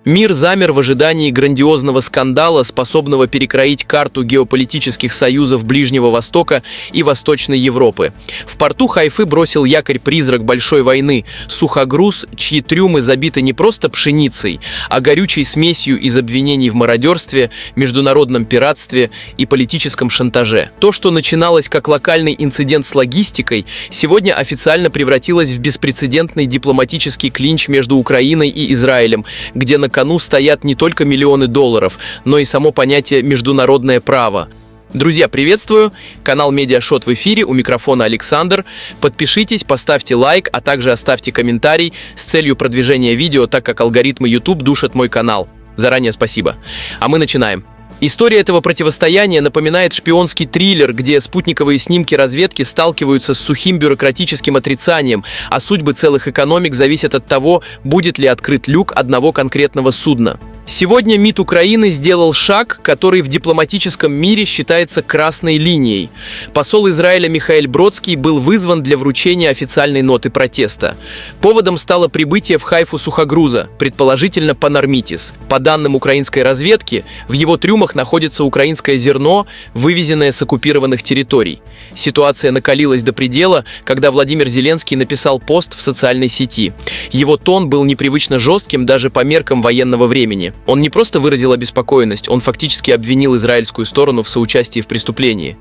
Мир замер в ожидании грандиозного скандала, способного перекроить карту геополитических союзов Ближнего Востока и Восточной Европы. В порту Хайфы бросил якорь призрак большой войны – сухогруз, чьи трюмы забиты не просто пшеницей, а горючей смесью из обвинений в мародерстве, международном пиратстве и политическом шантаже. То, что начиналось как локальный инцидент с логистикой, сегодня официально превратилось в беспрецедентный дипломатический клинч между Украиной и Израилем, где на кону стоят не только миллионы долларов, но и само понятие «международное право». Друзья, приветствую! Канал Медиашот в эфире, у микрофона Александр. Подпишитесь, поставьте лайк, а также оставьте комментарий с целью продвижения видео, так как алгоритмы YouTube душат мой канал. Заранее спасибо. А мы начинаем. История этого противостояния напоминает шпионский триллер, где спутниковые снимки разведки сталкиваются с сухим бюрократическим отрицанием, а судьбы целых экономик зависят от того, будет ли открыт люк одного конкретного судна. Сегодня МИД Украины сделал шаг, который в дипломатическом мире считается красной линией. Посол Израиля Михаэль Бродский был вызван для вручения официальной ноты протеста. Поводом стало прибытие в Хайфу сухогруза, предположительно Панармитис. По данным украинской разведки, в его трюмах находится украинское зерно, вывезенное с оккупированных территорий. Ситуация накалилась до предела, когда Владимир Зеленский написал пост в социальной сети. Его тон был непривычно жестким даже по меркам военного времени. Он не просто выразил обеспокоенность, он фактически обвинил израильскую сторону в соучастии в преступлении.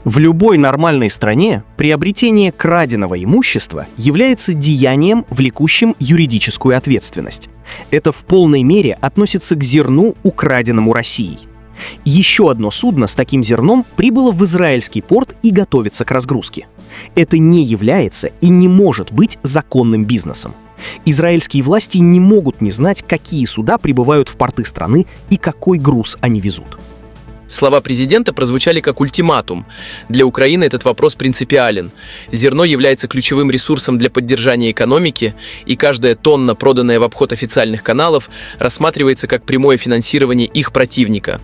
В любой нормальной стране приобретение краденого имущества является деянием, влекущим юридическую ответственность. Это в полной мере относится к зерну, украденному Россией. Еще одно судно с таким зерном прибыло в израильский порт и готовится к разгрузке. Это не является и не может быть законным бизнесом. Израильские власти не могут не знать, какие суда прибывают в порты страны и какой груз они везут. Слова президента прозвучали как ультиматум. Для Украины этот вопрос принципиален. Зерно является ключевым ресурсом для поддержания экономики, и каждая тонна, проданная в обход официальных каналов, рассматривается как прямое финансирование их противника.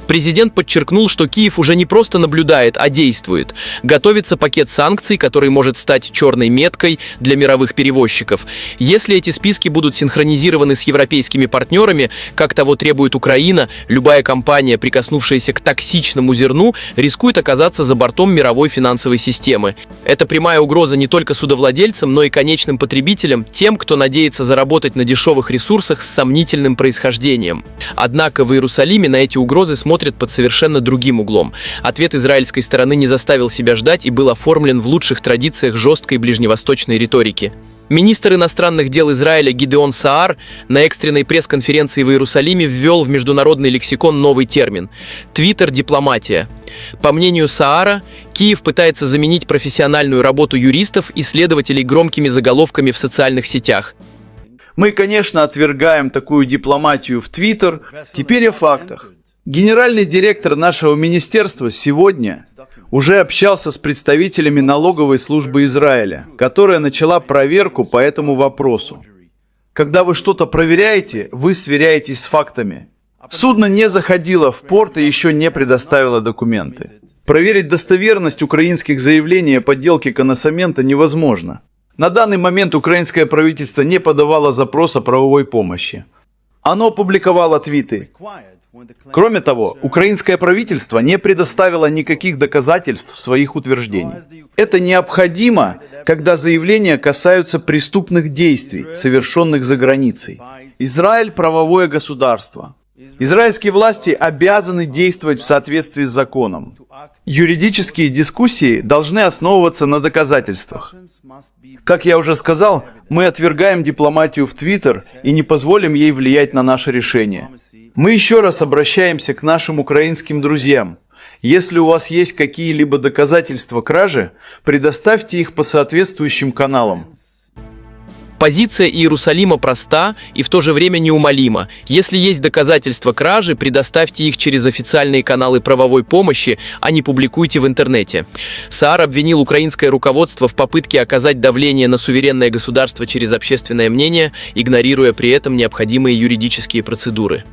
Президент подчеркнул, что Киев уже не просто наблюдает, а действует. Готовится пакет санкций, который может стать черной меткой для мировых перевозчиков. Если эти списки будут синхронизированы с европейскими партнерами, как того требует Украина, любая компания, прикоснувшаяся к токсичному зерну, рискует оказаться за бортом мировой финансовой системы. Это прямая угроза не только судовладельцам, но и конечным потребителям, тем, кто надеется заработать на дешевых ресурсах с сомнительным происхождением. Однако в Иерусалиме на эти угрозы смотрят под совершенно другим углом. Ответ израильской стороны не заставил себя ждать и был оформлен в лучших традициях жесткой ближневосточной риторики. Министр иностранных дел Израиля Гидеон Саар на экстренной пресс-конференции в Иерусалиме ввел в международный лексикон новый термин – «Твиттер-дипломатия». По мнению Саара, Киев пытается заменить профессиональную работу юристов и следователей громкими заголовками в социальных сетях. Мы, конечно, отвергаем такую дипломатию в Твиттер. Теперь о фактах. Генеральный директор нашего министерства сегодня уже общался с представителями налоговой службы Израиля, которая начала проверку по этому вопросу. Когда вы что-то проверяете, вы сверяетесь с фактами. Судно не заходило в порт и еще не предоставило документы. Проверить достоверность украинских заявлений о подделке коносамента невозможно. На данный момент украинское правительство не подавало запрос о правовой помощи. Оно опубликовало твиты. Кроме того, украинское правительство не предоставило никаких доказательств своих утверждений. Это необходимо, когда заявления касаются преступных действий, совершенных за границей. Израиль – правовое государство. Израильские власти обязаны действовать в соответствии с законом. Юридические дискуссии должны основываться на доказательствах. Как я уже сказал, мы отвергаем дипломатию в Твиттер и не позволим ей влиять на наше решение. Мы еще раз обращаемся к нашим украинским друзьям. Если у вас есть какие-либо доказательства кражи, предоставьте их по соответствующим каналам. Позиция Иерусалима проста и в то же время неумолима. Если есть доказательства кражи, предоставьте их через официальные каналы правовой помощи, а не публикуйте в интернете. Саар обвинил украинское руководство в попытке оказать давление на суверенное государство через общественное мнение, игнорируя при этом необходимые юридические процедуры.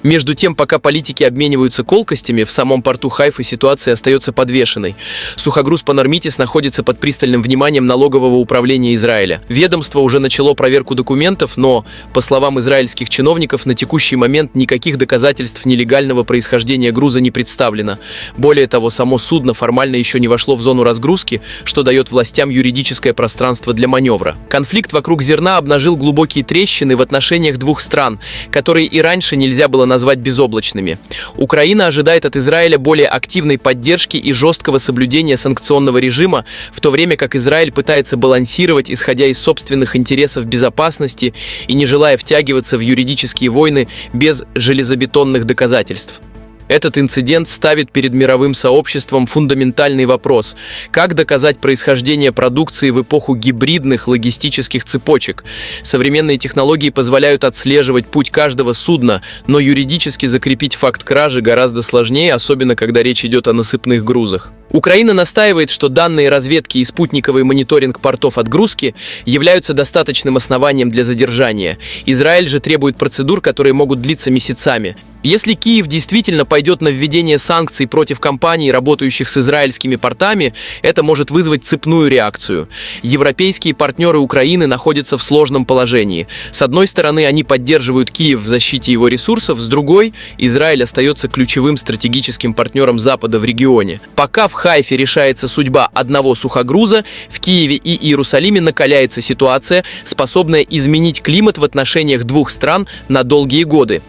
Между тем, пока политики обмениваются колкостями, в самом порту Хайфы ситуация остается подвешенной. Сухогруз Панормитис находится под пристальным вниманием налогового управления Израиля. Ведомство уже начало проверку документов, но, по словам израильских чиновников, на текущий момент никаких доказательств нелегального происхождения груза не представлено. Более того, само судно формально еще не вошло в зону разгрузки, что дает властям юридическое пространство для маневра. Конфликт вокруг зерна обнажил глубокие трещины в отношениях двух стран, которые и раньше нельзя было назвать безоблачными. Украина ожидает от Израиля более активной поддержки и жесткого соблюдения санкционного режима, в то время как Израиль пытается балансировать, исходя из собственных интересов безопасности и не желая втягиваться в юридические войны без железобетонных доказательств. Этот инцидент ставит перед мировым сообществом фундаментальный вопрос: как доказать происхождение продукции в эпоху гибридных логистических цепочек? Современные технологии позволяют отслеживать путь каждого судна, но юридически закрепить факт кражи гораздо сложнее, особенно когда речь идет о насыпных грузах. Украина настаивает, что данные разведки и спутниковый мониторинг портов отгрузки являются достаточным основанием для задержания. Израиль же требует процедур, которые могут длиться месяцами. Если Киев действительно пойдет на введение санкций против компаний, работающих с израильскими портами, это может вызвать цепную реакцию. Европейские партнеры Украины находятся в сложном положении. С одной стороны, они поддерживают Киев в защите его ресурсов, с другой, Израиль остается ключевым стратегическим партнером Запада в регионе. Пока в Хайфе решается судьба одного сухогруза, в Киеве и Иерусалиме накаляется ситуация, способная изменить климат в отношениях двух стран на долгие годы.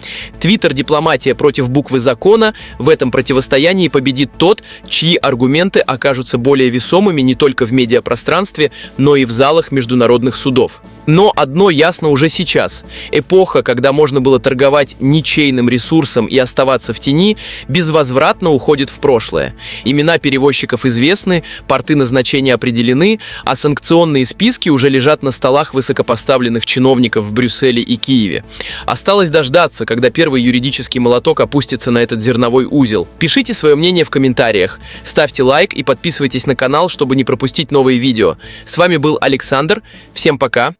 Дипломатия против буквы закона. В этом противостоянии победит тот, чьи аргументы окажутся более весомыми не только в медиапространстве, но и в залах международных судов. Но одно ясно уже сейчас. Эпоха, когда можно было торговать ничейным ресурсом и оставаться в тени, безвозвратно уходит в прошлое. Имена перевозчиков известны, порты назначения определены, а санкционные списки уже лежат на столах высокопоставленных чиновников в Брюсселе и Киеве. Осталось дождаться, когда первый юридический молоток опустится на этот зерновой узел. Пишите свое мнение в комментариях, ставьте лайк и подписывайтесь на канал, чтобы не пропустить новые видео. С вами был Александр. Всем пока!